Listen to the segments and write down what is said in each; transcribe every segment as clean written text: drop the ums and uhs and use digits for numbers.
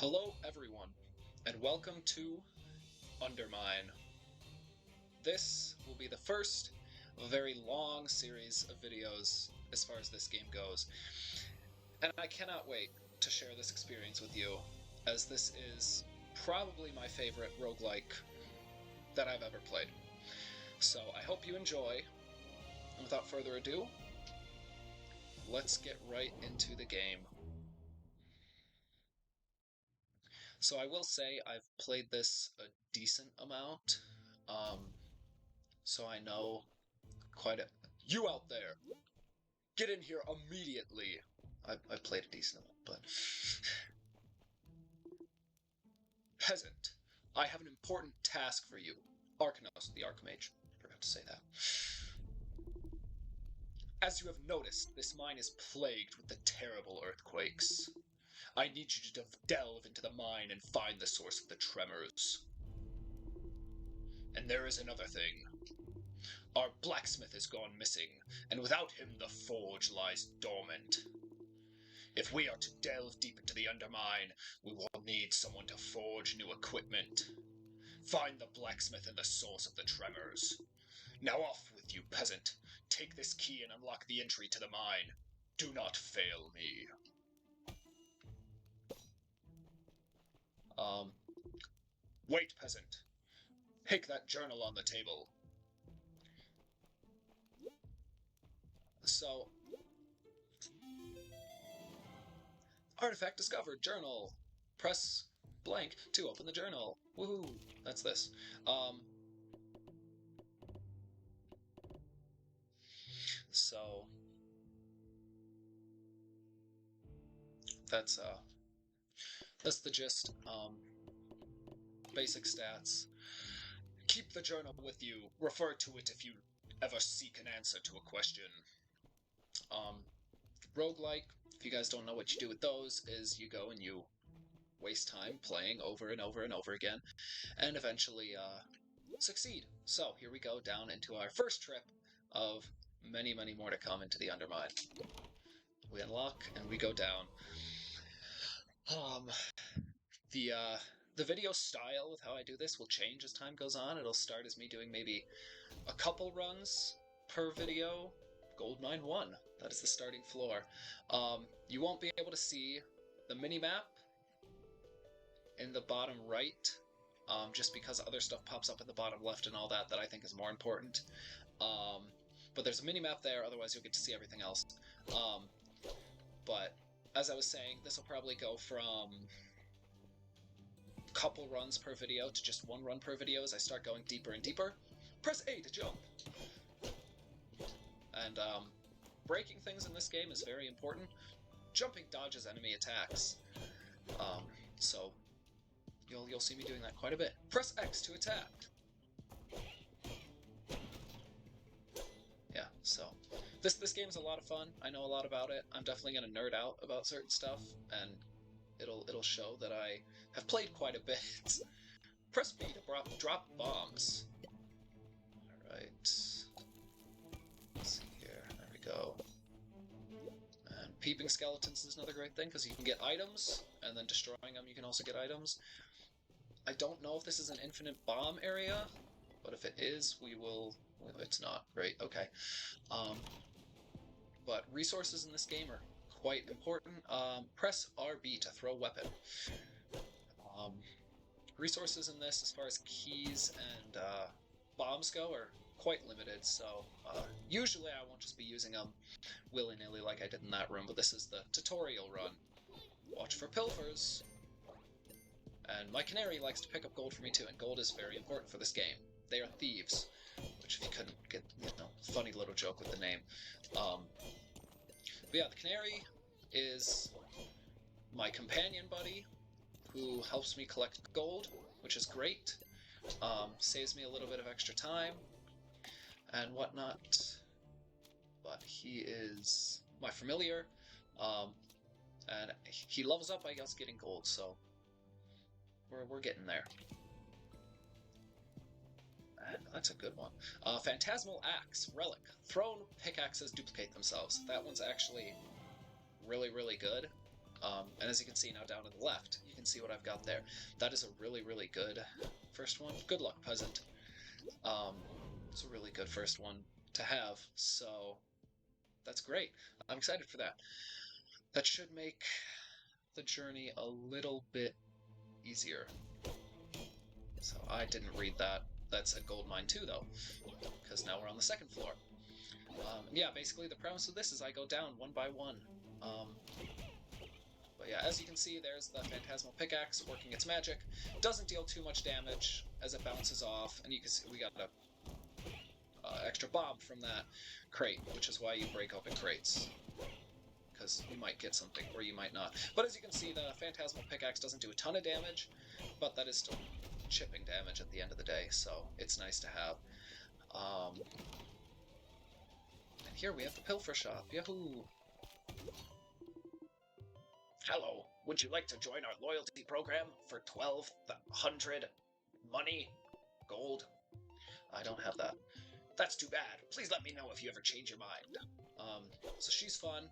Hello everyone, and welcome to UnderMine. This will be the first of a very long series of videos as far as this game goes, and I cannot wait to share this experience with you, as this is probably my favorite roguelike that I've ever played. So I hope you enjoy, and without further ado, let's get right into the game. So I will say I've played this a decent amount, so I know quite a... You out there! Get in here immediately! I played a decent amount, but... Peasant, I have an important task for you. Arcanos, the Archmage. Forgot to say that. As you have noticed, this mine is plagued with the terrible earthquakes. I need you to delve into the mine and find the source of the tremors. And there is another thing. Our blacksmith has gone missing, and without him the forge lies dormant. If we are to delve deep into the undermine, we will need someone to forge new equipment. Find the blacksmith and the source of the tremors. Now off with you, peasant. Take this key and unlock the entry to the mine. Do not fail me. Wait, peasant. Take that journal on the table. So, artifact discovered, journal. Press blank to open the journal. Woohoo! That's this. So that's the gist. Basic stats. Keep the journal with you. Refer to it if you ever seek an answer to a question. Roguelike, if you guys don't know what you do with those, is you go and you waste time playing over and over and over again, and eventually succeed. So here we go down into our first trip of many, many more to come into the Undermine. We unlock and we go down. The video style with how I do this will change as time goes on. It'll start as me doing maybe a couple runs per video. Gold Mine 1, that is the starting floor. You won't be able to see the mini-map in the bottom right, just because other stuff pops up in the bottom left and all that I think is more important. But there's a mini-map there, otherwise you'll get to see everything else. But as I was saying, this will probably go from a couple runs per video to just one run per video as I start going deeper and deeper. Press A to jump! And breaking things in this game is very important. Jumping dodges enemy attacks. So you'll see me doing that quite a bit. Press X to attack. Yeah, so this game's a lot of fun. I know a lot about it. I'm definitely gonna nerd out about certain stuff, and it'll show that I have played quite a bit. Press B to drop bombs. Alright. Let's see here. There we go. And peeping skeletons is another great thing, because you can get items, and then destroying them you can also get items. I don't know if this is an infinite bomb area, but if it is, we will... Well, it's not. Great, okay. But resources in this game are quite important. Press RB to throw weapon. Resources in this, as far as keys and bombs go, are quite limited, so usually I won't just be using them willy-nilly like I did in that room, but this is the tutorial run. Watch for pilfers. And my canary likes to pick up gold for me too, and gold is very important for this game. They are thieves, which if you couldn't get, funny little joke with the name. But yeah, the canary is my companion buddy who helps me collect gold, which is great. Saves me a little bit of extra time and whatnot. But he is my familiar, and he levels up, I guess, getting gold, so we're getting there. And that's a good one. Phantasmal Axe, Relic. Thrown pickaxes duplicate themselves. That one's actually really, really good. And as you can see now down to the left, you can see what I've got there. That is a really, really good first one. Good luck, Peasant. It's a really good first one to have, so that's great. I'm excited for that. That should make the journey a little bit easier. So I didn't read that. That's a gold mine too, though, because now we're on the second floor. Yeah, basically the premise of this is I go down one by one. But yeah, as you can see, there's the Phantasmal Pickaxe working its magic. Doesn't deal too much damage as it bounces off, and you can see we got a extra bomb from that crate, which is why you break open crates, because you might get something or you might not. But as you can see, the Phantasmal Pickaxe doesn't do a ton of damage, but that is still chipping damage at the end of the day, so it's nice to have. And here we have the Pilfer Shop. Yahoo! Hello, would you like to join our loyalty program for 1,200 money? Gold? I don't have that. That's too bad. Please let me know if you ever change your mind. So she's fun.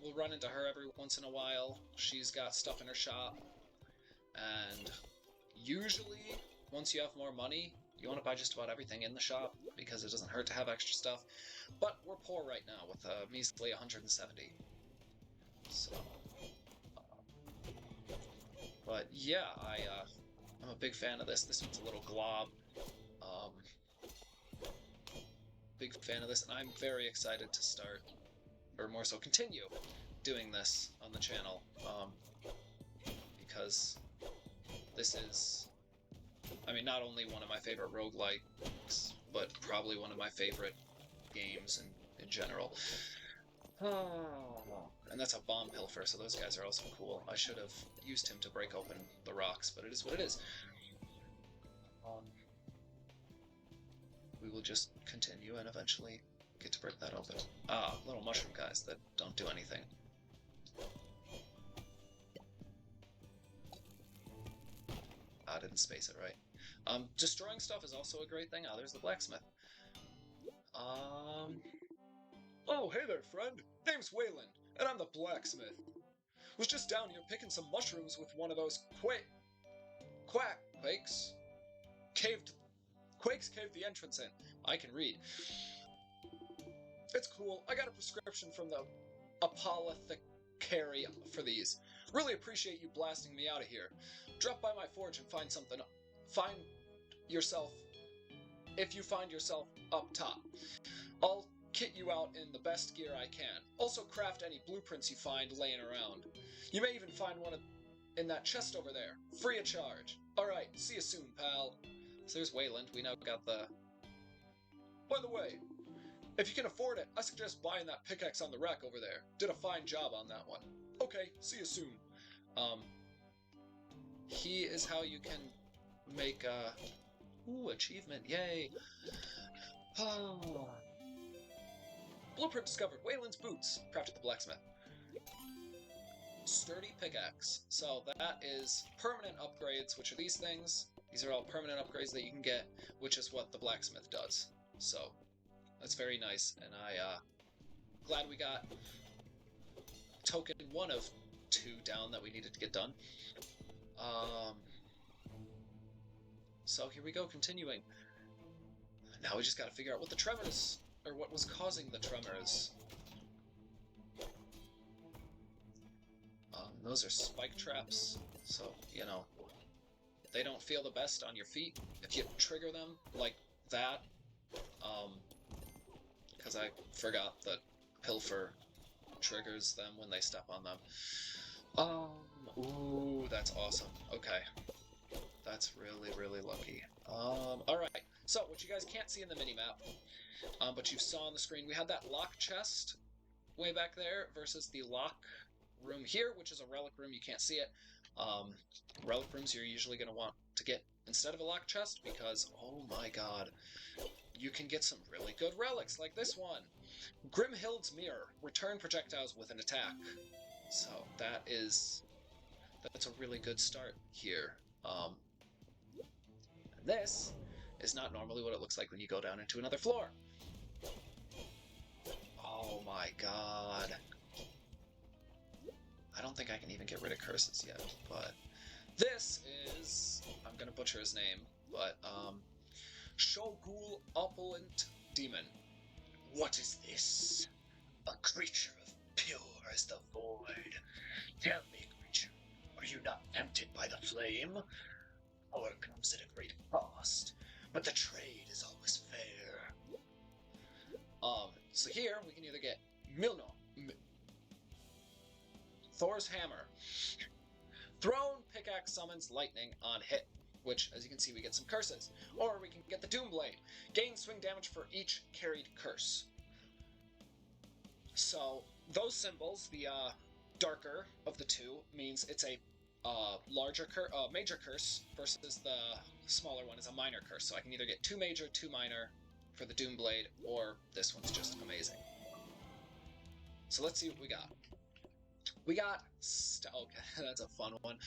We'll run into her every once in a while. She's got stuff in her shop. And usually, once you have more money, you want to buy just about everything in the shop, because it doesn't hurt to have extra stuff. But we're poor right now with a measly 170. So... but yeah, I'm a big fan of this. This one's a little glob. Big fan of this, and I'm very excited to start, or more so continue, doing this on the channel, because this is, I mean, not only one of my favorite roguelikes, but probably one of my favorite games in general. And that's a bomb pilfer, so those guys are also cool. I should have used him to break open the rocks, but it is what it is. We will just continue and eventually get to break that open. Ah, little mushroom guys that don't do anything. I didn't space it right. Destroying stuff is also a great thing. Ah, there's the blacksmith. Oh, hey there, friend. Name's Wayland, and I'm the blacksmith. Was just down here picking some mushrooms with one of those Quakes caved the entrance in. I can read. It's cool. I got a prescription from the apothecary for these. Really appreciate you blasting me out of here. Drop by my forge and find something. If you find yourself up top, I'll kit you out in the best gear I can. Also craft any blueprints you find laying around. You may even find one in that chest over there, free of charge. Alright, see you soon, pal. So there's Wayland. We now got the... By the way, if you can afford it, I suggest buying that pickaxe on the rack over there. Did a fine job on that one. Okay, see you soon. He is how you can make ooh, achievement, yay. Blueprint discovered. Wayland's boots. Crafted the blacksmith. Sturdy pickaxe. So that is permanent upgrades, which are these things. These are all permanent upgrades that you can get, which is what the blacksmith does. So that's very nice, and glad we got token 1 of 2 down that we needed to get done. So here we go, continuing. Now we just gotta figure out what the tremors, or what was causing the tremors. Those are spike traps, so, you know, they don't feel the best on your feet if you trigger them like that. Because I forgot that Pilfer triggers them when they step on them. Ooh, that's awesome. Okay. That's really, really lucky. Alright. So, what you guys can't see in the minimap, but you saw on the screen, we had that lock chest way back there versus the lock room here, which is a relic room. You can't see it. Relic rooms you're usually going to want to get instead of a lock chest because, oh my god, you can get some really good relics like this one. Grimhild's Mirror. Return projectiles with an attack. So that's a really good start here. And this is not normally what it looks like when you go down into another floor. Oh my god. I don't think I can even get rid of curses yet, but this is, I'm gonna butcher his name, but Shogul Opulent Demon. What is this? A creature of pure as the void. Tell me, creature, are you not tempted by the flame? Power comes at a great cost, but the trade is always fair. So here we can either get Thor's Hammer. Thrown pickaxe summons lightning on hit, which, as you can see, we get some curses. Or we can get the Doom Blade. Gain swing damage for each carried curse. So, those symbols, the darker of the two, means it's a major curse, versus the smaller one is a minor curse. So I can either get 2 major, 2 minor for the Doom Blade, or this one's just amazing. So let's see what we got. We got, okay, that's a fun one.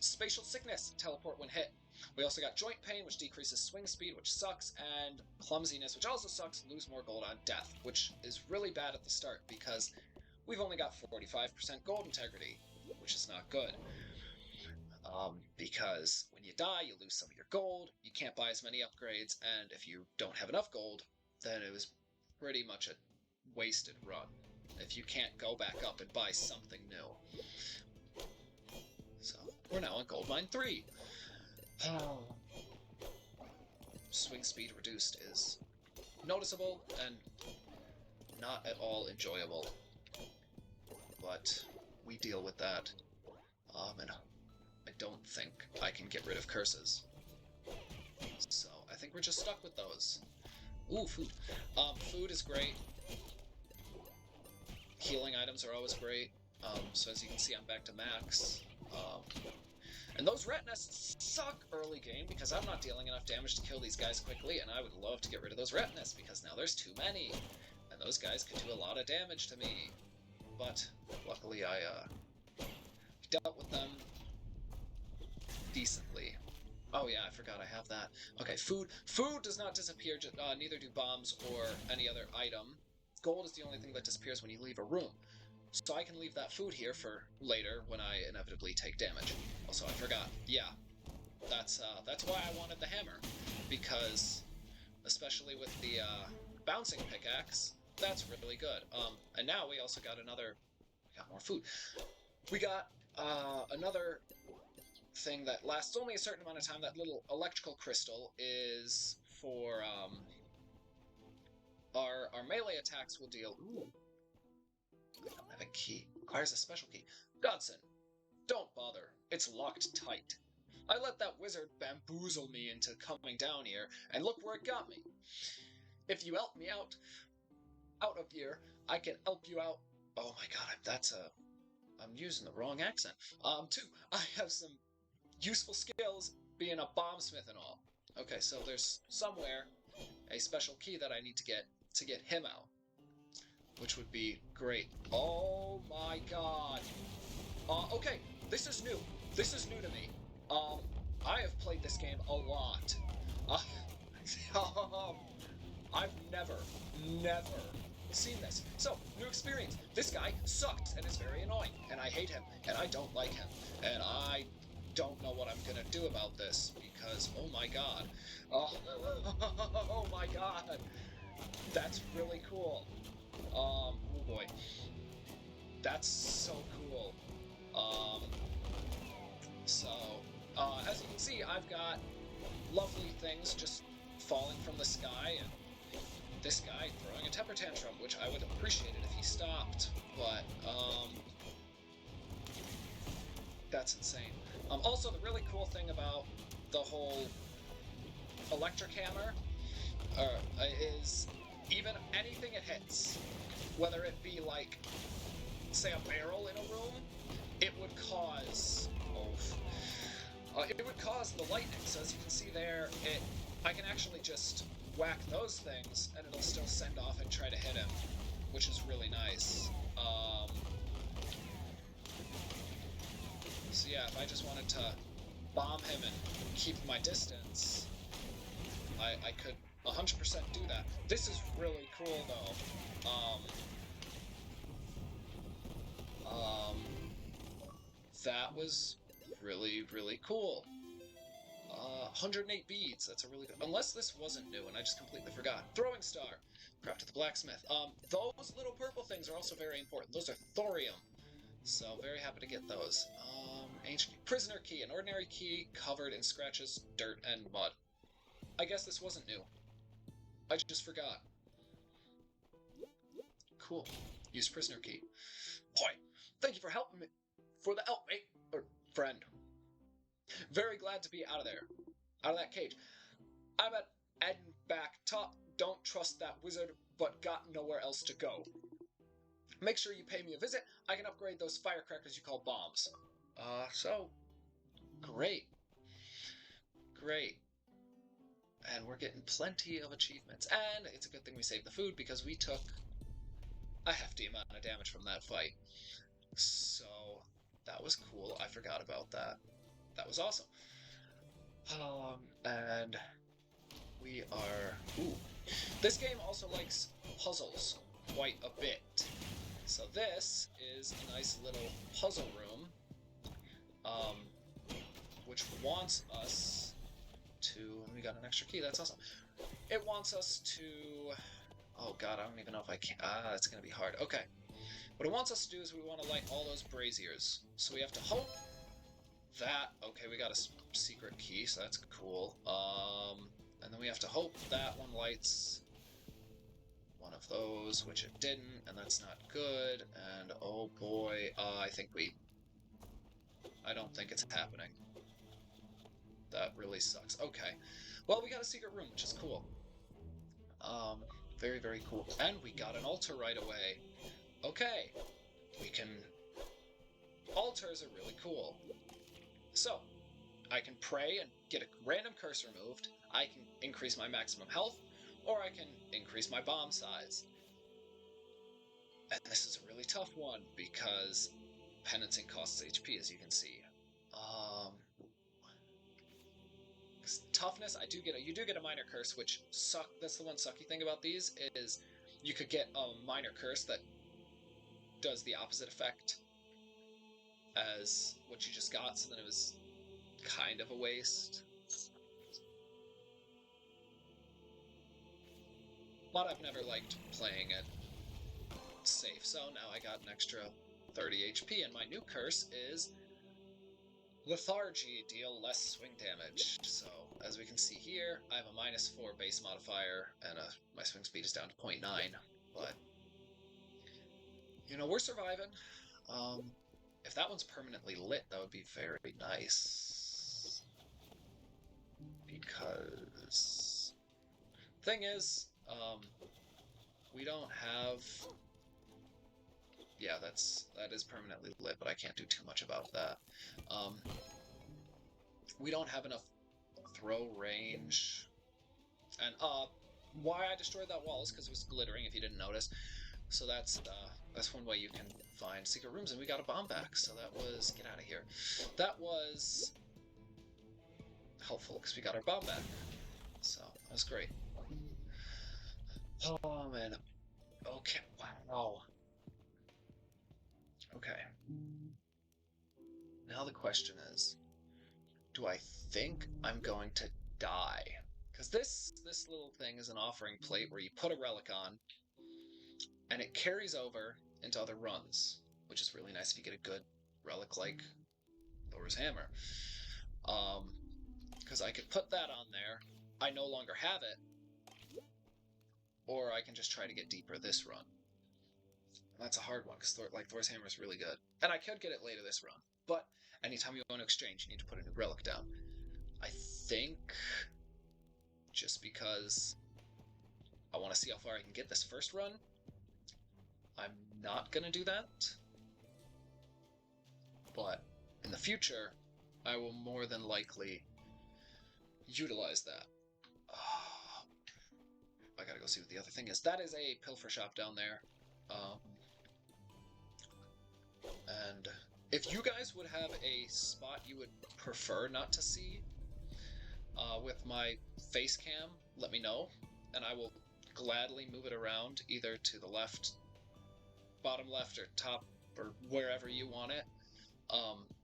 Spatial Sickness, teleport when hit. We also got Joint Pain, which decreases swing speed, which sucks, and Clumsiness, which also sucks, lose more gold on death, which is really bad at the start because we've only got 45% gold integrity, which is not good. Because when you die, you lose some of your gold, you can't buy as many upgrades, and if you don't have enough gold, then it was pretty much a wasted run if you can't go back up and buy something new. So, we're now on Gold Mine 3. Swing speed reduced is noticeable and not at all enjoyable. But we deal with that. And I don't think I can get rid of curses. So, I think we're just stuck with those. Ooh, food. Food is great. Healing items are always great. So as you can see, I'm back to max. And those rat nests suck early game because I'm not dealing enough damage to kill these guys quickly, and I would love to get rid of those rat nests because now there's too many. And those guys can do a lot of damage to me. But luckily I dealt with them decently. Oh yeah, I forgot I have that. Okay, food. Food does not disappear, neither do bombs or any other item. Gold is the only thing that disappears when you leave a room. So I can leave that food here for later when I inevitably take damage. Also, I forgot. Yeah, that's why I wanted the hammer. Because, especially with the bouncing pickaxe, that's really good. And now we also got more food. We got another thing that lasts only a certain amount of time. That little electrical crystal is for our melee attacks will deal. Ooh, I don't have a key. Requires a special key. Dodson, don't bother. It's locked tight. I let that wizard bamboozle me into coming down here, and look where it got me. If you help me out of here, I can help you out. Oh my god, I'm using the wrong accent. 2, I have some useful skills being a bombsmith and all. Okay, so there's somewhere a special key that I need to get him out, which would be great. Oh my god. Okay, this is new. This is new to me. I have played this game a lot. I've never seen this. So, new experience. This guy sucks and is very annoying, and I hate him, and I don't like him, and I don't know what I'm gonna do about this, because, oh my god. Oh my god. That's really cool. Oh boy. That's so cool. As you can see, I've got lovely things just falling from the sky, and this guy throwing a temper tantrum, which I would appreciate it if he stopped, but, that's insane. Also, the really cool thing about the whole electric hammer is even anything it hits, whether it be like, say, a barrel in a room, it would cause the lightning. So as you can see there, I can actually just whack those things and it'll still send off and try to hit him, which is really nice. So yeah, if I just wanted to bomb him and keep my distance, I could 100% do that. This is really cool, though. that was really, really cool. 108 beads. That's a really good... Unless this wasn't new and I just completely forgot. Throwing star. Craft at the blacksmith. Those little purple things are also very important. Those are thorium. So, very happy to get those. Ancient prisoner key. An ordinary key covered in scratches, dirt, and mud. I guess this wasn't new. I just forgot. Cool. Use prisoner key. Boy, thank you for helping me. For the help, mate. Or friend. Very glad to be out of there. Out of that cage. I'm at Eden back top. Don't trust that wizard, but got nowhere else to go. Make sure you pay me a visit. I can upgrade those firecrackers you call bombs. Great. Great. And we're getting plenty of achievements. And it's a good thing we saved the food because we took a hefty amount of damage from that fight. So, that was cool. I forgot about that. That was awesome. And we are... Ooh. This game also likes puzzles quite a bit. So this is a nice little puzzle room, which wants us to... We got an extra key, that's awesome. It wants us to... Oh god, I don't even know if I can... it's gonna be hard. Okay. What it wants us to do is we want to light all those braziers. So we have to hope that... Okay, we got a secret key, so that's cool. And then we have to hope that one lights one of those, which it didn't, and that's not good. And oh boy, I don't think it's happening. That really sucks. Okay. Well, we got a secret room, which is cool. Very, very cool. And we got an altar right away. Okay. We can... Altars are really cool. So, I can pray and get a random curse removed, I can increase my maximum health, or I can increase my bomb size. And this is a really tough one, because penanting costs HP, as you can see. Toughness, you do get a minor curse, which that's the one sucky thing about these, is you could get a minor curse that does the opposite effect as what you just got, so then it was kind of a waste. But I've never liked playing it safe, so now I got an extra 30 HP, and my new curse is Lethargy, deal less swing damage. So, as we can see here, I have a -4 base modifier, and my swing speed is down to 0.9, but, you know, we're surviving. If that one's permanently lit, that would be very nice. Because... Thing is, we don't have... Yeah, that is permanently lit, but I can't do too much about that. We don't have enough throw range. And, why I destroyed that wall is because it was glittering, if you didn't notice. So that's one way you can find secret rooms, and we got a bomb back, so that was... Get out of here. That was helpful, because we got our bomb back. So, that was great. Oh, man. Okay, wow. Okay. Now the question is, do I think I'm going to die? Because this little thing is an offering plate where you put a relic on, and it carries over into other runs, which is really nice if you get a good relic like Thor's hammer. Because I could put that on there, I no longer have it, or I can just try to get deeper this run. And that's a hard one, because Thor's hammer is really good. And I could get it later this run, but anytime you want to exchange, you need to put a new relic down. I think, just because I want to see how far I can get this first run, I'm not going to do that. But in the future, I will more than likely utilize that. I gotta go see what the other thing is. That is a pilfer shop down there. And if you guys would have a spot you would prefer not to see with my face cam, let me know, and I will gladly move it around either to the left, bottom left, or top, or wherever you want it.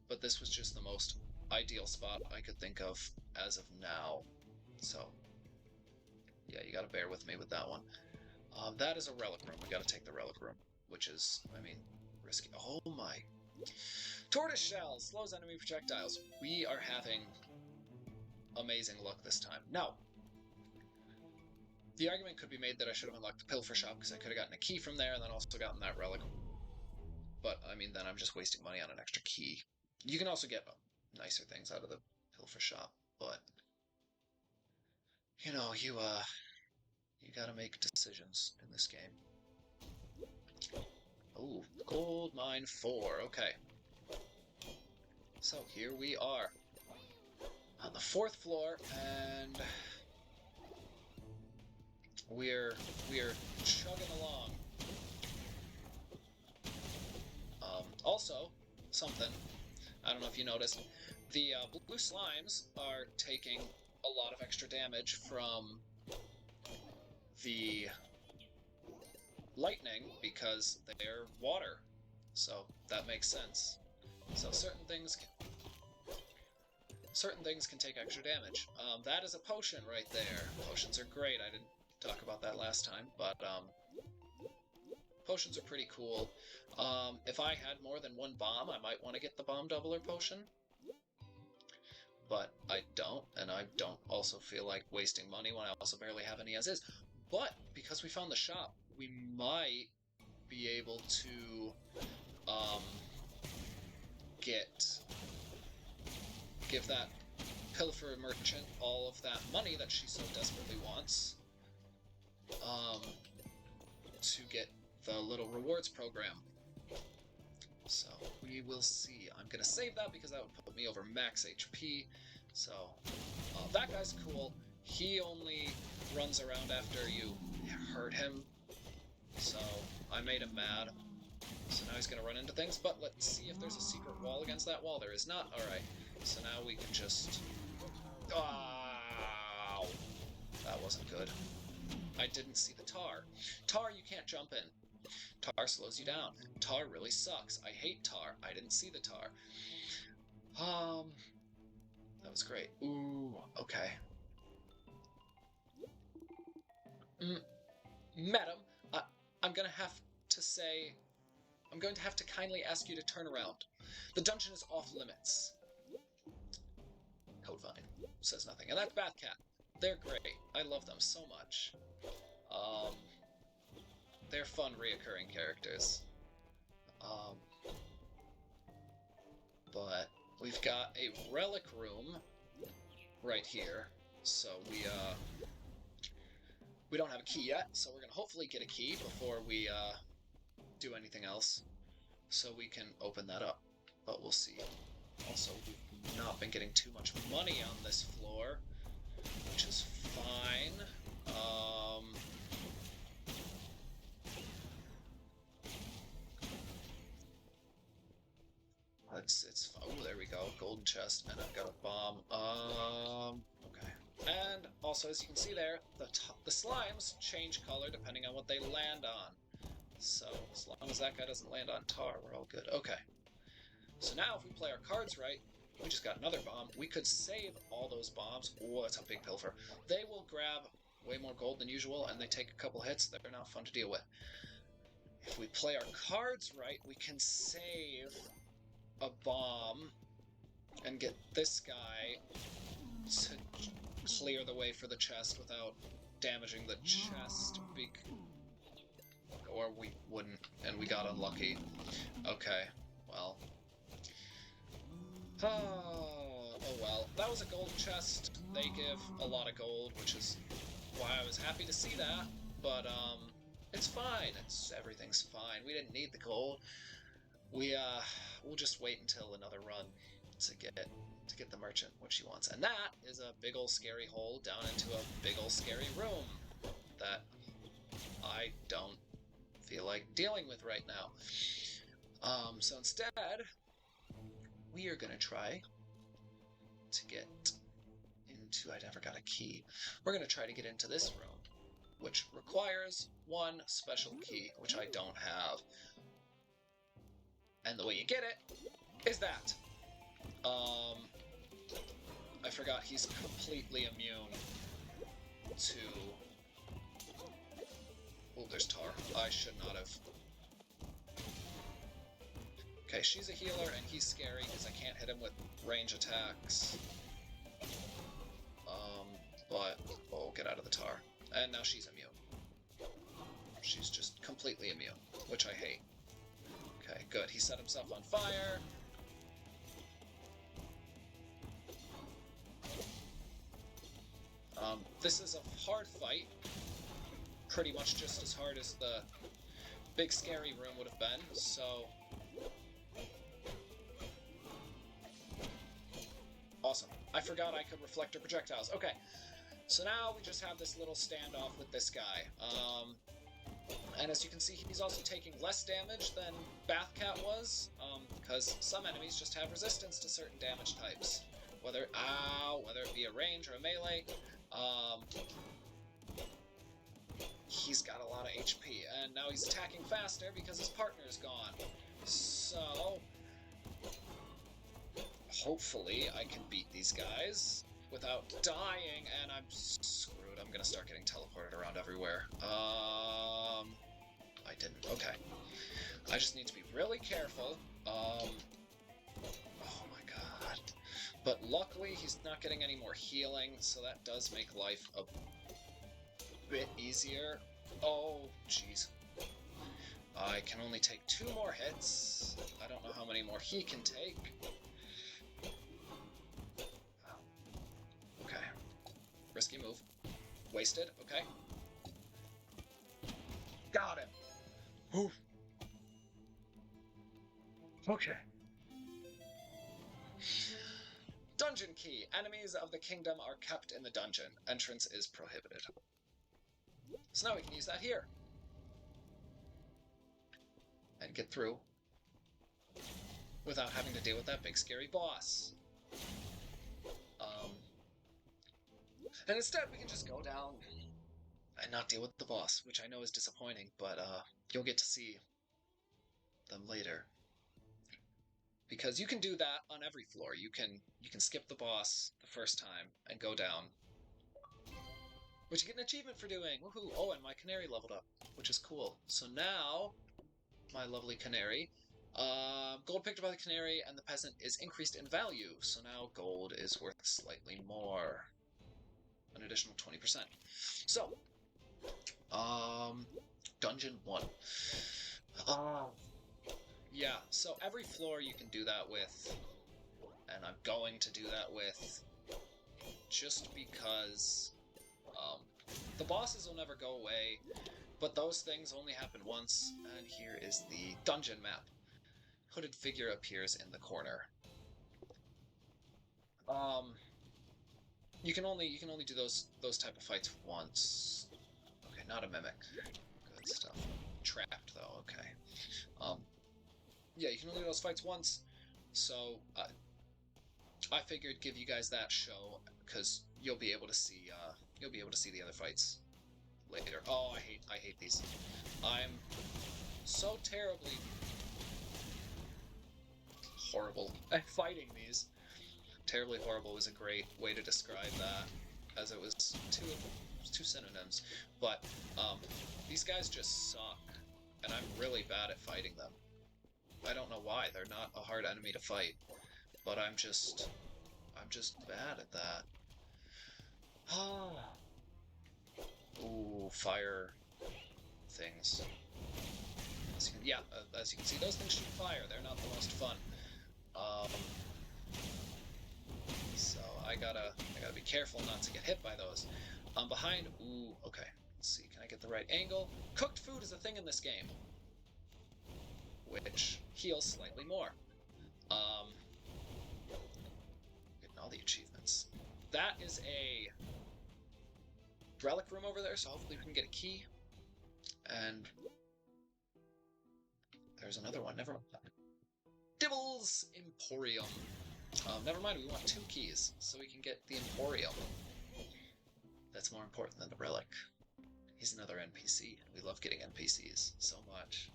but this was just the most ideal spot I could think of as of now. So, yeah, you gotta bear with me with that one. That is a relic room. We gotta take the relic room, which is, I mean, risky. Oh my. Tortoise shell slows enemy projectiles. We are having amazing luck this time. Now, the argument could be made that I should have unlocked the pilfer shop because I could have gotten a key from there and then also gotten that relic. But, I mean, then I'm just wasting money on an extra key. You can also get nicer things out of the pilfer shop, but you know, you gotta make decisions in this game. Oh, gold mine 4, okay. So here we are on the 4th floor, and we're chugging along. Also, something, I don't know if you noticed, the blue slimes are taking a lot of extra damage from the lightning because they're water. So that makes sense. So certain things can take extra damage. That is a potion right there. Potions are great. I didn't talk about that last time, but potions are pretty cool. If I had more than one bomb, I might want to get the bomb doubler potion. But I don't, and I don't also feel like wasting money when I also barely have any as is. But because we found the shop, we might be able to give that pilfer merchant all of that money that she so desperately wants to get the little rewards program. So we will see. I'm gonna save that because that would put me over max HP. So that guy's cool. He only runs around after you hurt him. So I made him mad. So now he's gonna run into things. But let's see if there's a secret wall against that wall. There is not. Alright. So now we can just... Ow! That wasn't good. I didn't see the tar. Tar you can't jump in. Tar slows you down. Tar really sucks. I hate tar. I didn't see the tar. That was great. Ooh, okay. Madam, I'm going to have to kindly ask you to turn around. The dungeon is off limits. Codevine says nothing. And that's Bathcat. They're great. I love them so much. They're fun, reoccurring characters. But we've got a relic room right here. So we don't have a key yet, so we're gonna hopefully get a key before we do anything else, so we can open that up. But we'll see. Also, we've not been getting too much money on this floor, which is fine. It's oh, there we go, golden chest, and I've got a bomb. Okay. And also, as you can see there, the slimes change color depending on what they land on. So as long as that guy doesn't land on tar, we're all good. Okay. So now, if we play our cards right, we just got another bomb. We could save all those bombs. Oh, that's a big pilfer. They will grab way more gold than usual, and they take a couple hits. They're not fun to deal with. If we play our cards right, we can save a bomb and get this guy to clear the way for the chest without damaging the chest. Or we wouldn't, and we got unlucky. Okay, well. Oh well. That was a golden chest. They give a lot of gold, which is why I was happy to see that. But it's fine. Everything's fine. We didn't need the gold. We'll just wait until another run to get the merchant what she wants. And that is a big ol' scary hole down into a big ol' scary room that I don't feel like dealing with right now. So instead, we are gonna try to get into... I never got a key. We're gonna try to get into this room, which requires one special key, which I don't have. And the way you get it is that. I forgot he's completely immune to... Oh, there's Tar. I should not have. Okay, she's a healer, and he's scary because I can't hit him with range attacks. But... Oh, get out of the Tar. And now she's immune. She's just completely immune, which I hate. Okay, good. He set himself on fire. This is a hard fight. Pretty much just as hard as the big scary room would have been, so... Awesome. I forgot I could reflector projectiles. Okay, so now we just have this little standoff with this guy. And as you can see, he's also taking less damage than Bathcat was, because some enemies just have resistance to certain damage types. Whether it be a range or a melee, he's got a lot of HP, and now he's attacking faster because his partner's gone. So, hopefully I can beat these guys without dying, and I'm screwed. I'm gonna start getting teleported around everywhere. I didn't. Okay. I just need to be really careful. Oh my god. But luckily, he's not getting any more healing, so that does make life a bit easier. Oh, jeez. I can only take 2 more hits. I don't know how many more he can take. Okay. Risky move. Wasted. Okay. Got him. Oof. Okay. Dungeon key. Enemies of the kingdom are kept in the dungeon. Entrance is prohibited. So now we can use that here. And get through without having to deal with that big scary boss. And instead we can just go down and not deal with the boss, which I know is disappointing, but you'll get to see them later. Because you can do that on every floor. You can skip the boss the first time and go down. Which you get an achievement for doing! Woohoo! Oh, and my canary leveled up, which is cool. So now, my lovely canary, gold picked up by the canary and the peasant is increased in value. So now gold is worth slightly more. An additional 20%. So, Dungeon 1. Yeah, so every floor you can do that with, and I'm going to do that with, just because, the bosses will never go away, but those things only happen once, and here is the dungeon map. Hooded figure appears in the corner. You can only do those type of fights once. Okay, not a mimic. Good stuff. Trapped though. Okay. Yeah, you can only do those fights once. So I figured give you guys that show because you'll be able to see the other fights later. Oh, I hate these. I'm so terribly horrible at fighting these. Terribly horrible is a great way to describe that, as it was two synonyms. But these guys just suck, and I'm really bad at fighting them. I don't know why. They're not a hard enemy to fight, but I'm just bad at that. Ooh, fire things. As you can see, those things shoot fire. They're not the most fun. So I gotta be careful not to get hit by those. Behind. Ooh, okay. Let's see. Can I get the right angle? Cooked food is a thing in this game, which heals slightly more. Getting all the achievements. That is a relic room over there, so hopefully we can get a key. And there's another one. Never mind. Dibble's Emporium. Never mind, we want 2 keys, so we can get the Emporium. That's more important than the relic. He's another NPC, and we love getting NPCs so much.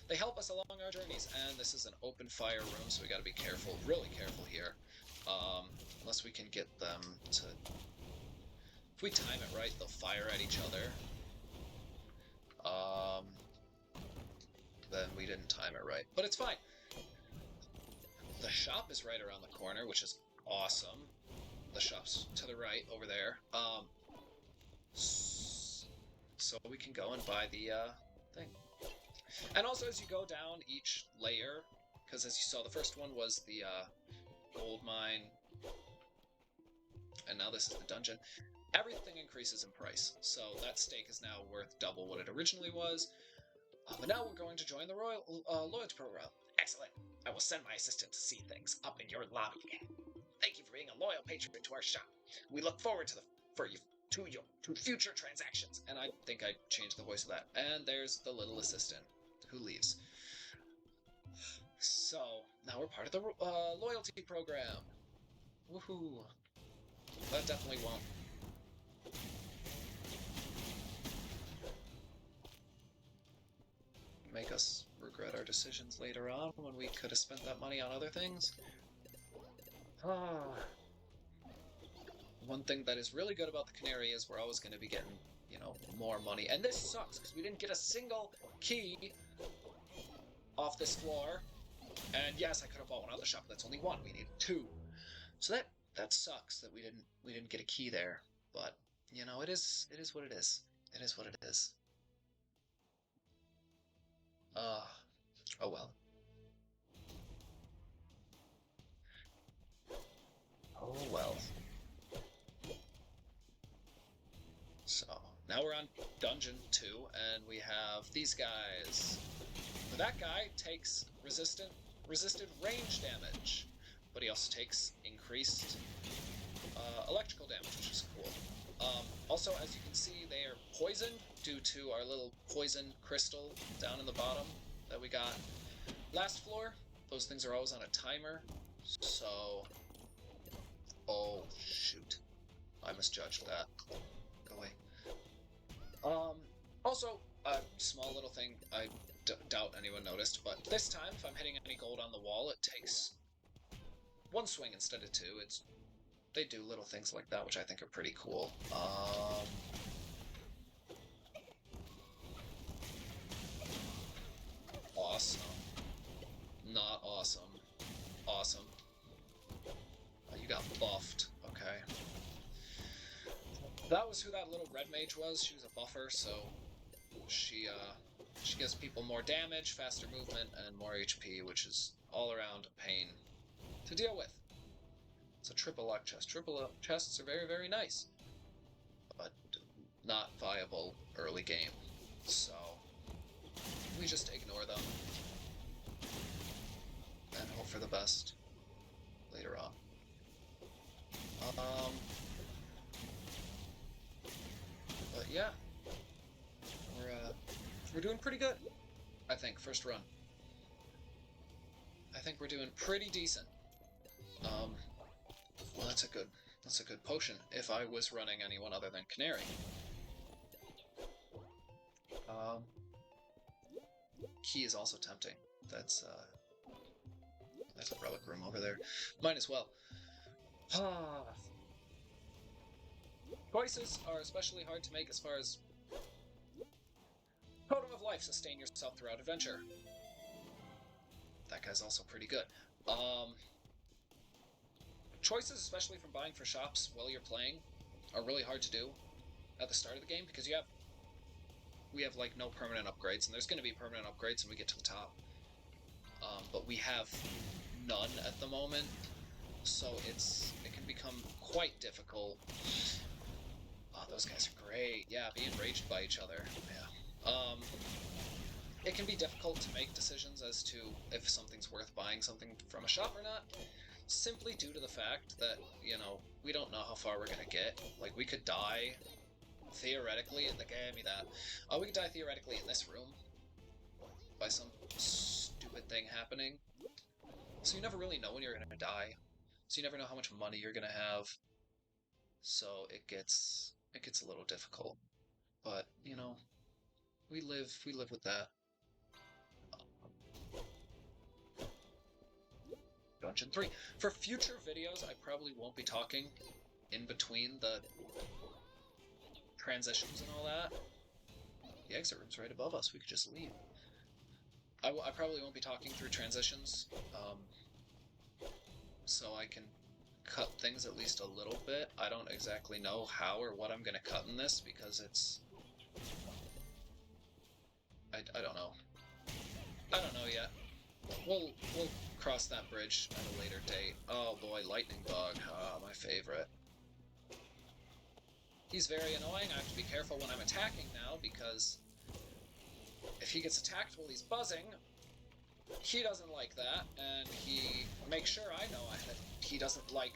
They help us along our journeys, and this is an open fire room, so we got to be careful, really careful here. Unless we can get them to... If we time it right, they'll fire at each other. Then we didn't time it right, but it's fine. The shop is right around the corner, which is awesome. The shop's to the right over there. So we can go and buy the thing. And also, as you go down each layer, because as you saw, the first one was the gold mine, and now this is the dungeon. Everything increases in price, so that stake is now worth double what it originally was. But now we're going to join the Royal Loyalty Program. Excellent. I will send my assistant to see things up in your lobby. Thank you for being a loyal patron to our shop. We look forward to future transactions. And I think I changed the voice of that. And there's the little assistant who leaves. So now we're part of the loyalty program. Woohoo! That definitely won't make us regret our decisions later on when we could have spent that money on other things. One thing that is really good about the Canary is we're always going to be getting, you know, more money. And this sucks because we didn't get a single key off this floor. And yes, I could have bought one out of the shop, but that's only one. We need two. So that sucks that we didn't get a key there. But you know, it is what it is. It is what it is. Oh well. Oh well. So, now we're on Dungeon 2, and we have these guys. But that guy takes resisted range damage, but he also takes increased electrical damage, which is cool. Also, as you can see, they are poisoned due to our little poison crystal down in the bottom that we got last floor. Those things are always on a timer, so... Oh, shoot. I misjudged that. Go away. Also, a small little thing I doubt anyone noticed, but this time, if I'm hitting any gold on the wall, it takes one swing instead of two. They do little things like that, which I think are pretty cool. Awesome. Not awesome. Awesome. You got buffed. Okay. That was who that little red mage was. She was a buffer, so she gives people more damage, faster movement, and more HP, which is all around a pain to deal with. It's a triple luck chest. Triple luck chests are very, very nice, but not viable early game. So we just ignore them and hope for the best later on. But yeah, we're doing pretty good. I think first run. I think we're doing pretty decent. Well, that's a good potion. If I was running anyone other than Canary. Key is also tempting. That's a relic room over there. Might as well. Choices are especially hard to make as far as Totem of Life, sustain yourself throughout adventure. That guy's also pretty good. Choices, especially from buying for shops while you're playing, are really hard to do at the start of the game because we have like no permanent upgrades, and there's going to be permanent upgrades when we get to the top. But we have none at the moment, so it can become quite difficult. Oh, those guys are great. Yeah, being raged by each other. Yeah. It can be difficult to make decisions as to if something's worth buying something from a shop or not, simply due to the fact that, you know, we don't know how far we're gonna get. Like, we could die, theoretically, in the game, give me that. We could die theoretically in this room by some stupid thing happening. So you never really know when you're gonna die. So you never know how much money you're gonna have. So it gets a little difficult. But, you know, we live with that. Dungeon 3. For future videos, I probably won't be talking in between the transitions and all that. The exit room's right above us. We could just leave. I probably won't be talking through transitions, so I can cut things at least a little bit. I don't exactly know how or what I'm going to cut in this, because it's... I don't know. I don't know yet. We'll cross that bridge at a later date. Oh boy, lightning bug. Ah, my favorite. He's very annoying. I have to be careful when I'm attacking now, because if he gets attacked while he's buzzing, he doesn't like that, and he makes sure I know that he doesn't like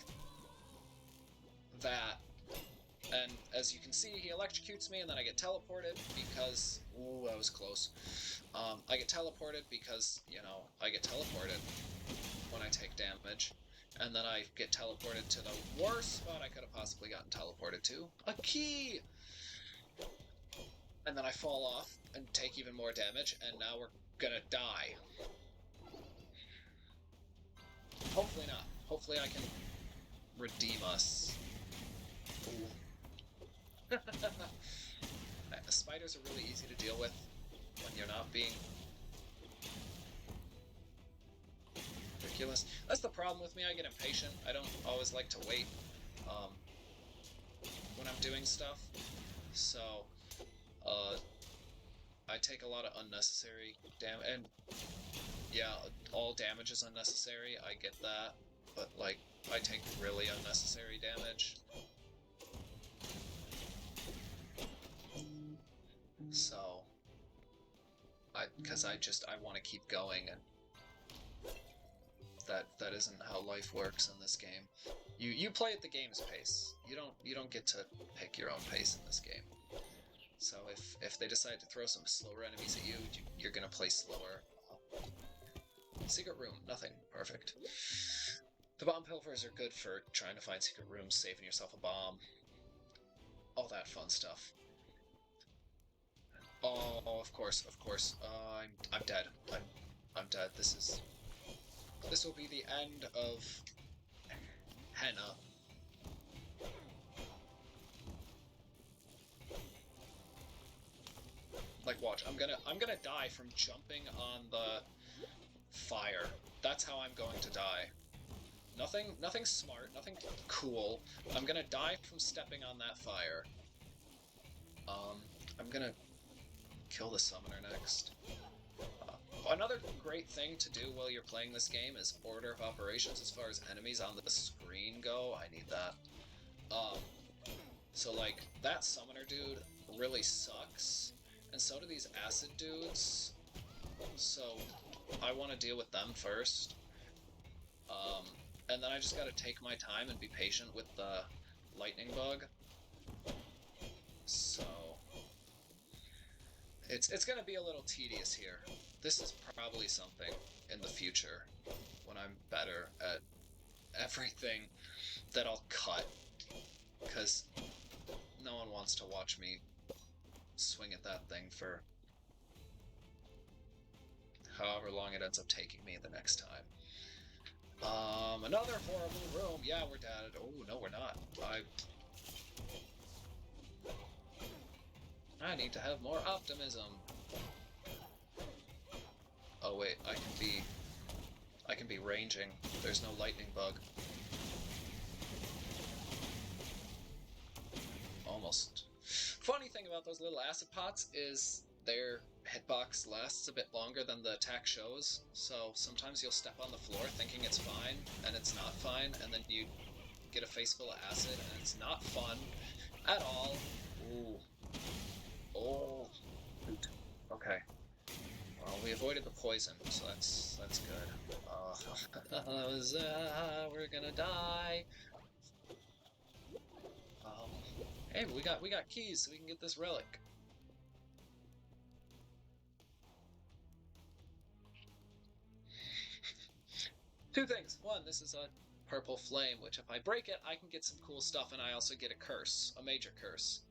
that. And as you can see, he electrocutes me, and then I get teleported because... Ooh, that was close. I get teleported because, you know, I get teleported when I take damage. And then I get teleported to the worst spot I could have possibly gotten teleported to. A key! And then I fall off and take even more damage, and now we're gonna die. Hopefully not. Hopefully I can redeem us. Ooh. Spiders are really easy to deal with when you're not being ridiculous. That's the problem with me. I get impatient. I don't always like to wait when I'm doing stuff. So, I take a lot of unnecessary damage. And, yeah, all damage is unnecessary. I get that. But, like, I take really unnecessary damage. So, because I want to keep going, and that isn't how life works in this game. You play at the game's pace. You don't get to pick your own pace in this game. So if they decide to throw some slower enemies at you, you're gonna play slower. Secret room, nothing. Perfect. The bomb pilfers are good for trying to find secret rooms, saving yourself a bomb, all that fun stuff. Oh, of course. I'm dead. I'm dead. This will be the end of Henna. Like, watch. I'm gonna die from jumping on the fire. That's how I'm going to die. Nothing smart, nothing cool. I'm gonna die from stepping on that fire. I'm gonna kill the summoner next. Another great thing to do while you're playing this game is order of operations as far as enemies on the screen go. I need that. So like, that summoner dude really sucks, and so do these acid dudes, so I want to deal with them first. And then I just gotta take my time and be patient with the lightning bug. So it's gonna be a little tedious here. This is probably something in the future, when I'm better at everything, that I'll cut, because no one wants to watch me swing at that thing for however long it ends up taking me the next time. Another horrible room. Yeah, we're dead. Oh, no, we're not. I need to have more optimism. Oh wait, I can be ranging. There's no lightning bug. Almost. Funny thing about those little acid pots is their hitbox lasts a bit longer than the attack shows, so sometimes you'll step on the floor thinking it's fine, and it's not fine, and then you get a face full of acid, and it's not fun at all. Ooh. Oh. Okay. Well, we avoided the poison, so that's good. We're gonna die. Hey, we got keys, so we can get this relic. Two things. One, this is a purple flame, which if I break it, I can get some cool stuff, and I also get a curse, a major curse.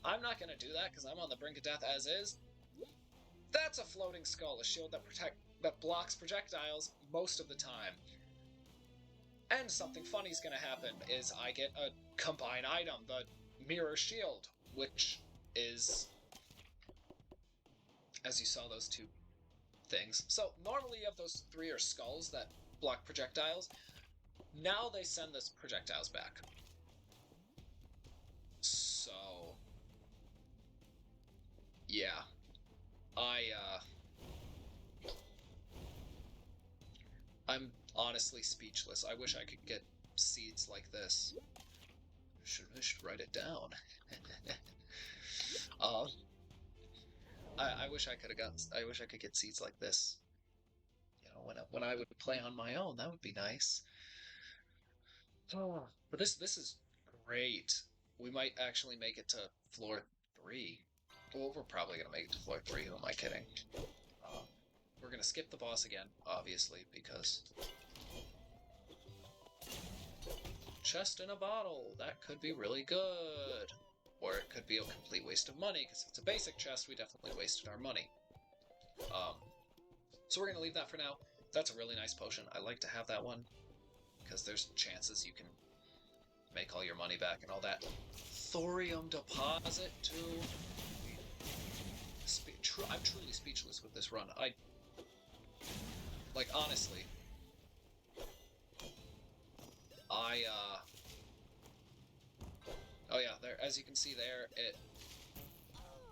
I'm not gonna do that because I'm on the brink of death as is. That's a floating skull, a shield that blocks projectiles most of the time. And something funny is going to happen, is I get a combine item, the Mirror Shield, which is, as you saw, those two things. So normally you have those 3 are skulls that block projectiles. Now they send this projectiles back. So, yeah. I'm honestly speechless. I wish I could get seeds like this. I should write it down. I wish I could get seeds like this. You know, when I would play on my own, that would be nice. Oh, but this is great. We might actually make it to floor 3. Well, we're probably gonna make it to floor 3. Who am I kidding? We're gonna skip the boss again, obviously, because chest in a bottle. That could be really good. Or it could be a complete waste of money, because if it's a basic chest, we definitely wasted our money. So we're going to leave that for now. That's a really nice potion. I like to have that one, because there's chances you can make all your money back and all that. Thorium deposit, too. I'm truly speechless with this run. Like, honestly, oh yeah, there, as you can see there,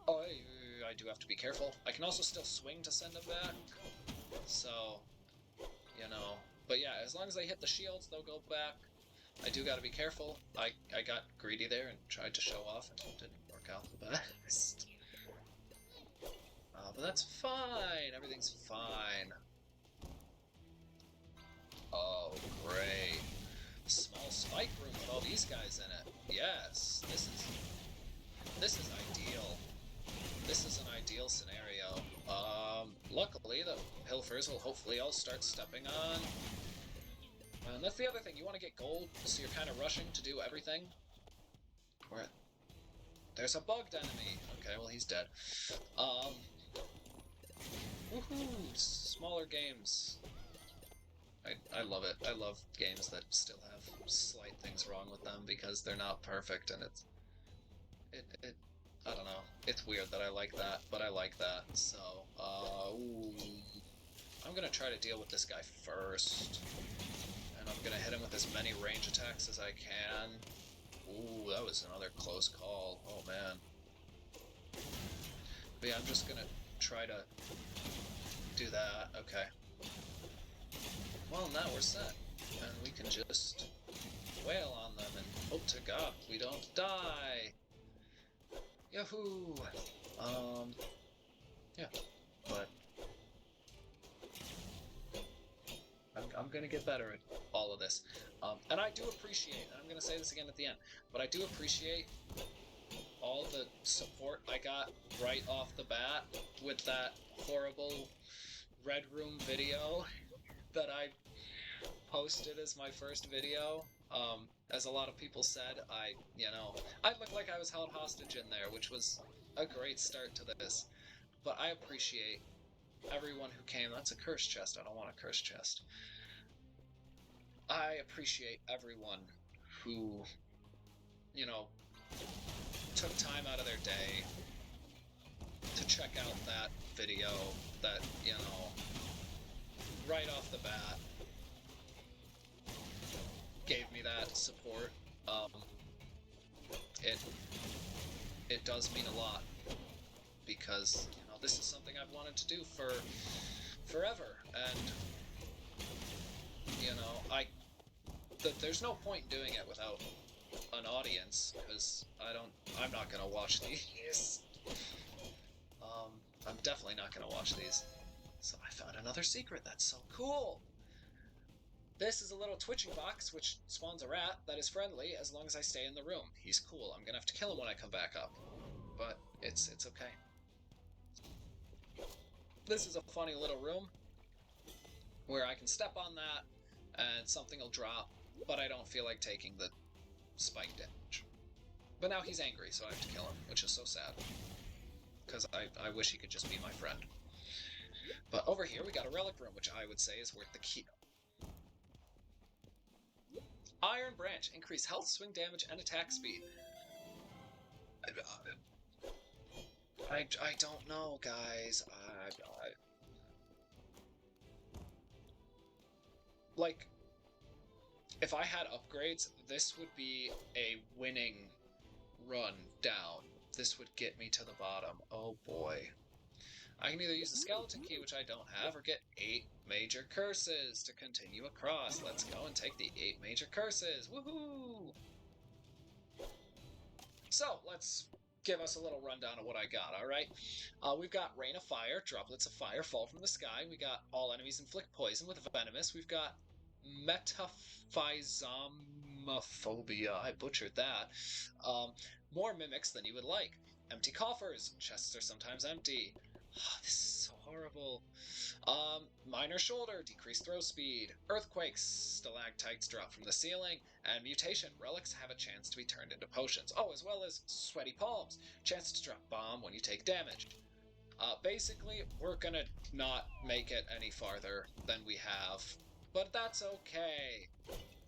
I do have to be careful. I can also still swing to send them back, so, you know, but yeah, as long as I hit the shields, they'll go back. I do gotta be careful. I got greedy there and tried to show off, and it didn't work out the best. But that's fine, everything's fine. Oh, great. Small spike room with all these guys in it. Yes, this is ideal. This is an ideal scenario. Luckily, the pilfers will hopefully all start stepping on. And that's the other thing. You want to get gold, so you're kind of rushing to do everything. Where there's a bugged enemy. Okay, well he's dead. Woohoo! Smaller games. I love it. I love games that still have slight things wrong with them because they're not perfect, and I don't know. It's weird that I like that, but I like that. So, ooh. I'm gonna try to deal with this guy first, and I'm gonna hit him with as many range attacks as I can. Ooh, that was another close call. Oh man. But yeah, I'm just gonna try to do that. Okay. Well, now we're set, and we can just wail on them and hope to God we don't die. Yahoo! Yeah, but I'm gonna get better at all of this. And I do appreciate, and I'm gonna say this again at the end, but I do appreciate all the support I got right off the bat with that horrible Red Room video that I posted as my first video. As a lot of people said, I looked like I was held hostage in there, which was a great start to this. But I appreciate everyone who came. That's a curse chest. I don't want a curse chest. I appreciate everyone who, took time out of their day to check out that video that, right off the bat gave me that support. It does mean a lot because, this is something I've wanted to do for forever, and, there's no point doing it without an audience, because I'm not gonna watch these. I'm definitely not gonna watch these. So I found another secret. That's so cool. This is a little twitching box which spawns a rat that is friendly as long as I stay in the room. He's cool. I'm gonna have to kill him when I come back up, but it's okay. This is a funny little room where I can step on that and something will drop, but I don't feel like taking the spike damage. But now he's angry, so I have to kill him, which is so sad. Because I wish he could just be my friend. But over here we got a relic room, which I would say is worth the key. Iron Branch. Increase health, swing damage, and attack speed. I don't know, guys. Like, if I had upgrades, this would be a winning run down. This would get me to the bottom. Oh boy. I can either use the skeleton key, which I don't have, or get 8 major curses to continue across. Let's go and take the 8 major curses. Woohoo! So, let's give us a little rundown of what I got, alright? We've got Rain of Fire, droplets of fire fall from the sky. We got all enemies inflict poison with Venomous. We've got Metaphysomophobia, I butchered that. More mimics than you would like. Empty coffers, chests are sometimes empty. This is so horrible. Minor shoulder, decreased throw speed. Earthquakes, stalactites drop from the ceiling. And mutation, relics have a chance to be turned into potions. Oh, as well as sweaty palms, chance to drop bomb when you take damage. Basically, we're gonna not make it any farther than we have. But that's okay,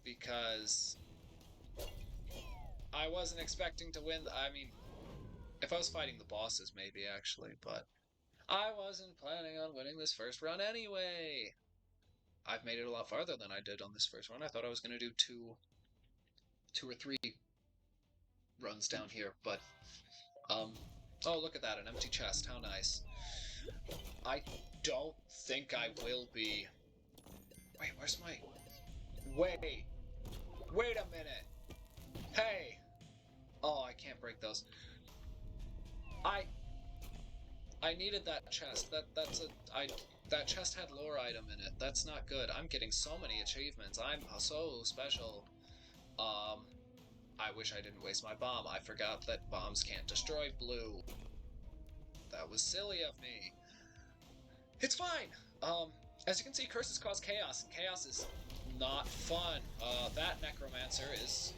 because I wasn't expecting to win. I mean, if I was fighting the bosses, maybe, actually, but I wasn't planning on winning this first run anyway. I've made it a lot farther than I did on this first run. I thought I was going to do two or three runs down here, but, oh, look at that, an empty chest, how nice. I don't think I will be... Wait, where's my... Wait a minute! Hey! Oh, I can't break those. I needed that chest. That chest had lore item in it. That's not good. I'm getting so many achievements. I'm so special. I wish I didn't waste my bomb. I forgot that bombs can't destroy blue. That was silly of me. It's fine. As you can see, curses cause chaos, and chaos is not fun. That necromancer is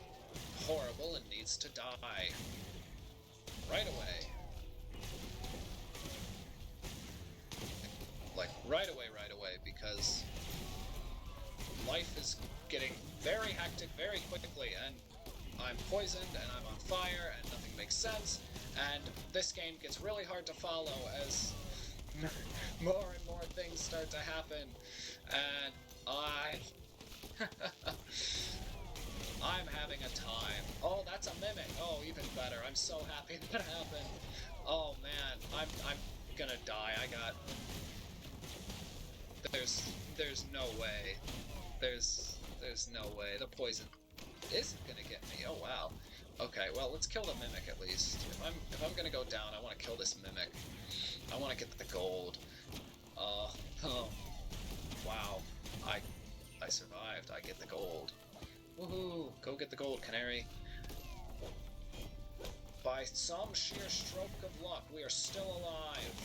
horrible and needs to die. Right away. Like, right away, because life is getting very hectic very quickly, and I'm poisoned, and I'm on fire, and nothing makes sense, and this game gets really hard to follow as more and more things start to happen, and I'm having a time. Oh, that's a mimic. Oh, even better. I'm so happy that happened. Oh man, I'm gonna die. There's no way. There's no way. The poison isn't gonna get me. Oh wow. Okay, well let's kill the mimic at least. If I'm gonna go down, I want to kill this mimic. I want to get the gold. Oh wow. I survived. I get the gold. Woohoo! Go get the gold, Canary. By some sheer stroke of luck, we are still alive.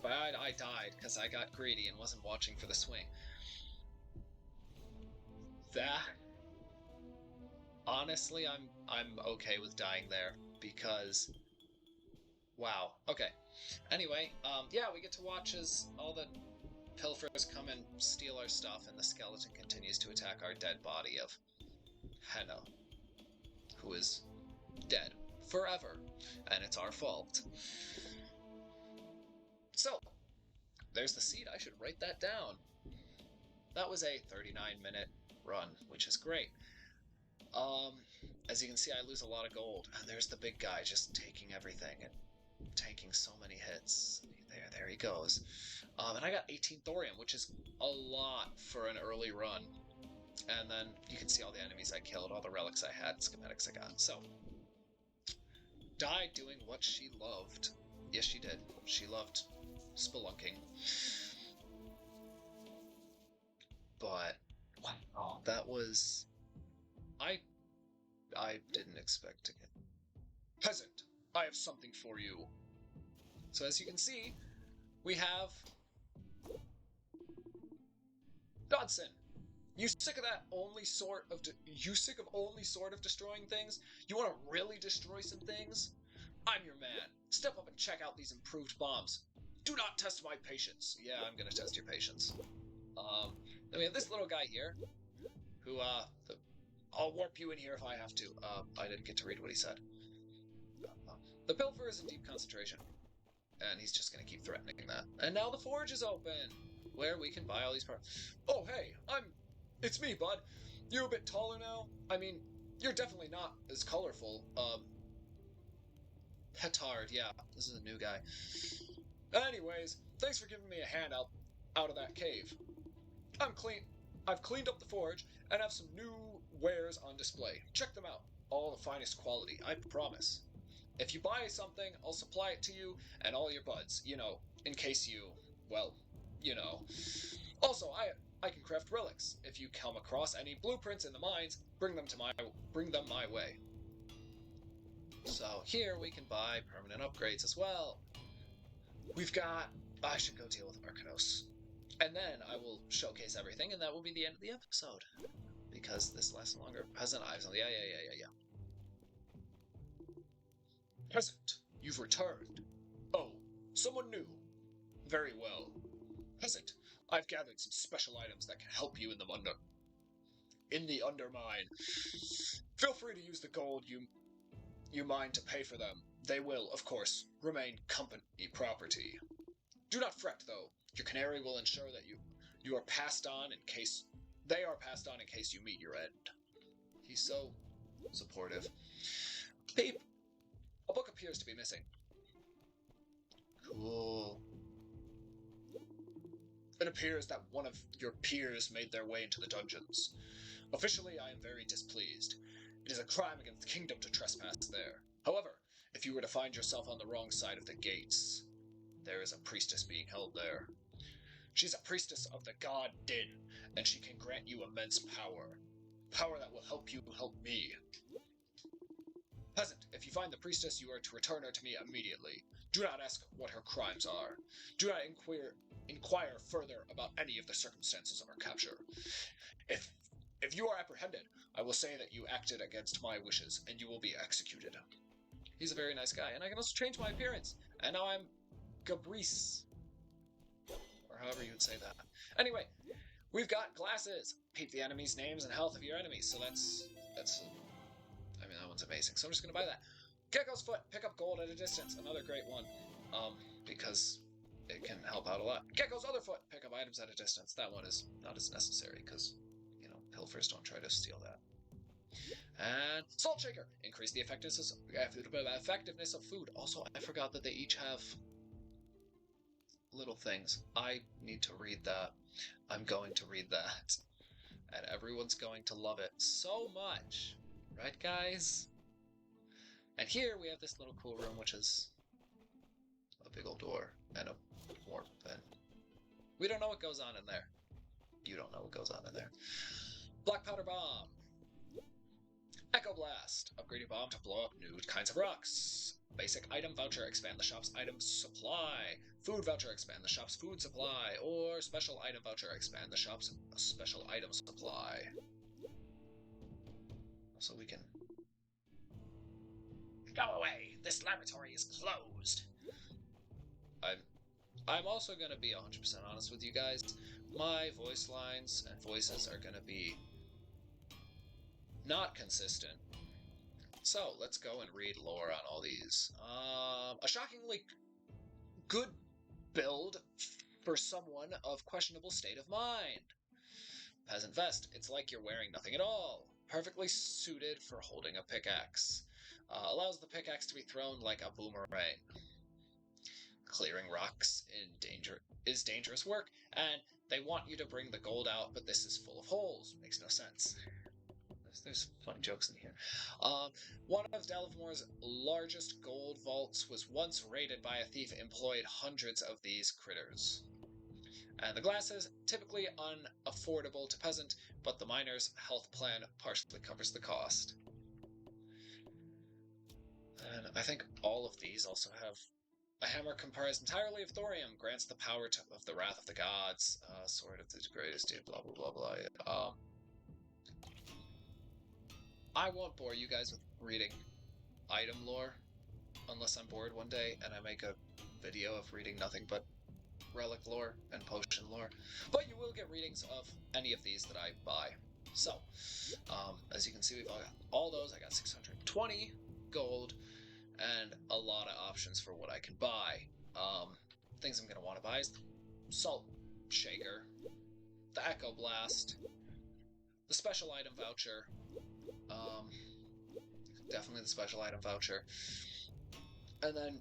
But I died because I got greedy and wasn't watching for the swing. That... Honestly, I'm okay with dying there, because... Wow. Okay. Anyway, yeah, we get to watch as all the pilfers come and steal our stuff, and the skeleton continues to attack our dead body of Henna, who is dead forever, and it's our fault. So, there's the seed. I should write that down. That was a 39-minute run, which is great. As you can see, I lose a lot of gold, and there's the big guy just taking everything and taking so many hits. There he goes. And I got 18 thorium, which is a lot for an early run. And then you can see all the enemies I killed, all the relics I had, schematics I got. So, died doing what she loved. Yes, she did. She loved spelunking. But, wow, that was... I didn't expect to get... Peasant, I have something for you. So as you can see, we have... Dodson! You sick of that only sort of... You sick of only sort of destroying things? You want to really destroy some things? I'm your man. Step up and check out these improved bombs. Do not test my patience. Yeah, I'm gonna test your patience. Then we have this little guy here, who, I'll warp you in here if I have to. I didn't get to read what he said. The pilfer is in deep concentration, and he's just gonna keep threatening that. And now the forge is open, where we can buy all these parts. Oh, hey, it's me, bud. You're a bit taller now. I mean, you're definitely not as colorful. Petard, yeah, this is a new guy. Anyways, thanks for giving me a hand out of that cave. I've cleaned up the forge and have some new wares on display. Check them out. All the finest quality, I promise. If you buy something, I'll supply it to you and all your buds, in case you, well, Also, I can craft relics. If you come across any blueprints in the mines, bring them my way. So here we can buy permanent upgrades as well. I should go deal with Arcanos. And then I will showcase everything, and that will be the end of the episode. Because this lasts longer. Peasant Eyes. Yeah. Peasant, you've returned. Oh, someone new. Very well. Peasant, I've gathered some special items that can help you in the UnderMine. Feel free to use the gold you mine to pay for them. They will, of course, remain company property. Do not fret, though. Your canary will ensure that they are passed on in case you meet your end. He's so supportive. Peep! A book appears to be missing. Cool. It appears that one of your peers made their way into the dungeons. Officially, I am very displeased. It is a crime against the kingdom to trespass there. However, if you were to find yourself on the wrong side of the gates, there is a priestess being held there. She's a priestess of the god Din, and she can grant you immense power. Power that will help you help me. Peasant, if you find the priestess, you are to return her to me immediately. Do not ask what her crimes are. Do not inquire further about any of the circumstances of her capture. If you are apprehended, I will say that you acted against my wishes, and you will be executed. He's a very nice guy, and I can also change my appearance. And now I'm Gabrice. Or however you would say that. Anyway, we've got glasses. Peep the enemies' names and health of your enemies. So that one's amazing. So I'm just going to buy that. Gecko's Foot. Pick up gold at a distance. Another great one. Because it can help out a lot. Gecko's Other Foot. Pick up items at a distance. That one is not as necessary because, pilfers don't try to steal that. And Salt Shaker. Increase the effectiveness of food. Also, I forgot that they each have little things. I need to read that. I'm going to read that. And everyone's going to love it so much. Right, guys? And here we have this little cool room, which is a big old door and a warp pen. We don't know what goes on in there. You don't know what goes on in there. Black Powder Bomb. Echo Blast. Upgrade your bomb to blow up new kinds of rocks. Basic item voucher. Expand the shop's item supply. Food voucher. Expand the shop's food supply. Or special item voucher. Expand the shop's special item supply. So we can... Go away! This laboratory is closed! I'm also going to be 100% honest with you guys. My voice lines and voices are going to be not consistent. So, let's go and read lore on all these. A shockingly good build for someone of questionable state of mind. Peasant Vest. It's like you're wearing nothing at all. Perfectly suited for holding a pickaxe. Allows the pickaxe to be thrown like a boomerang. Clearing rocks is dangerous work, and they want you to bring the gold out, but this is full of holes. Makes no sense. There's funny jokes in here. One of Delvemore's largest gold vaults was once raided by a thief employed hundreds of these critters. And the glasses, typically unaffordable to peasant, but the miner's health plan partially covers the cost. And I think all of these also have a hammer comprised entirely of thorium, grants the power of the wrath of the gods, sword of the greatest dude, blah blah blah blah. I won't bore you guys with reading item lore, unless I'm bored one day and I make a video of reading nothing but relic lore and potion lore, but you will get readings of any of these that I buy. So, as you can see, we've got all those. I got 620 gold and a lot of options for what I can buy. Things I'm going to want to buy is the Salt Shaker, the Echo Blast, the Special Item Voucher, definitely the Special Item Voucher, and then,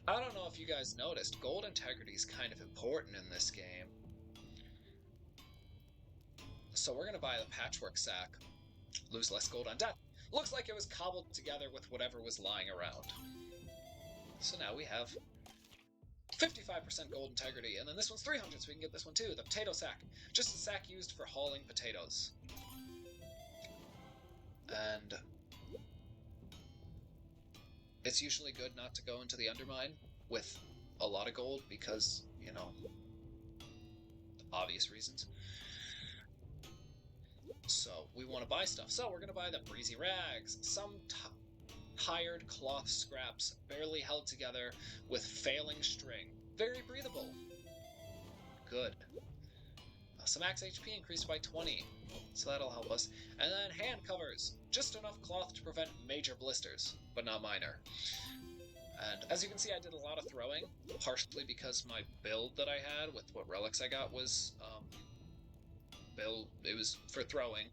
I don't know if you guys noticed, gold integrity is kind of important in this game. So we're going to buy the Patchwork Sack, lose less gold on death. Looks like it was cobbled together with whatever was lying around. So now we have 55% gold integrity, and then this one's 300, so we can get this one too, the Potato Sack. Just a sack used for hauling potatoes. And it's usually good not to go into the UnderMine with a lot of gold because, you know, obvious reasons. So we want to buy stuff. So we're going to buy the Breezy Rags, some hired cloth scraps barely held together with failing string. Very breathable. Good. Some max HP increased by 20, so that'll help us. And then hand covers, just enough cloth to prevent major blisters, but not minor. And as you can see, I did a lot of throwing, partially because my build that I had with what relics I got was it was for throwing,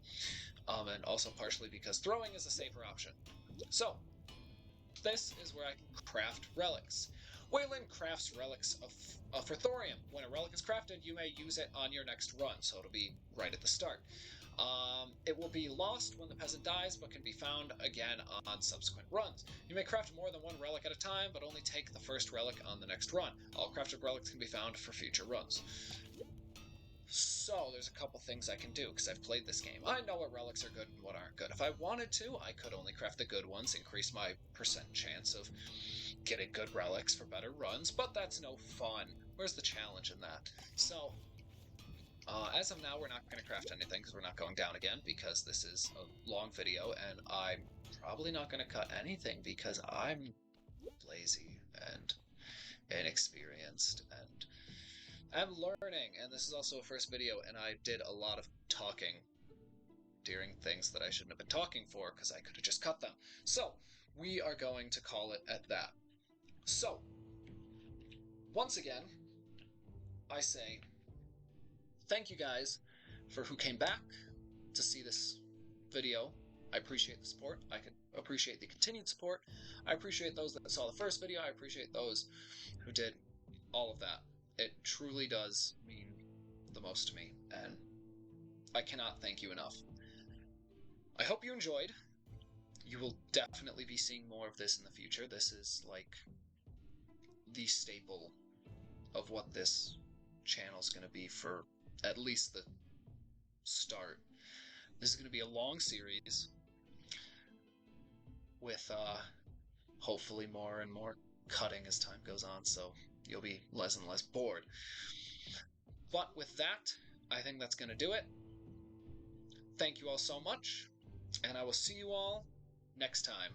and also partially because throwing is a safer option. So, this is where I can craft relics. Wayland crafts relics for thorium. When a relic is crafted, you may use it on your next run, so it'll be right at the start. It will be lost when the peasant dies, but can be found again on subsequent runs. You may craft more than one relic at a time, but only take the first relic on the next run. All crafted relics can be found for future runs. So, there's a couple things I can do, because I've played this game. I know what relics are good and what aren't good. If I wanted to, I could only craft the good ones, increase my percent chance of getting good relics for better runs, but that's no fun. Where's the challenge in that? So, as of now, we're not going to craft anything, because we're not going down again, because this is a long video, and I'm probably not going to cut anything, because I'm lazy and inexperienced, and I'm learning, and this is also a first video, and I did a lot of talking during things that I shouldn't have been talking for, because I could have just cut them. So, we are going to call it at that. So, once again, I say thank you guys for who came back to see this video. I appreciate the support. I can appreciate the continued support. I appreciate those that saw the first video. I appreciate those who did all of that. It truly does mean the most to me, and I cannot thank you enough. I hope you enjoyed. You will definitely be seeing more of this in the future. This is like the staple of what this channel is going to be for at least the start. This is going to be a long series with hopefully more and more cutting as time goes on, so you'll be less and less bored. But with that, I think that's going to do it. Thank you all so much, and I will see you all next time.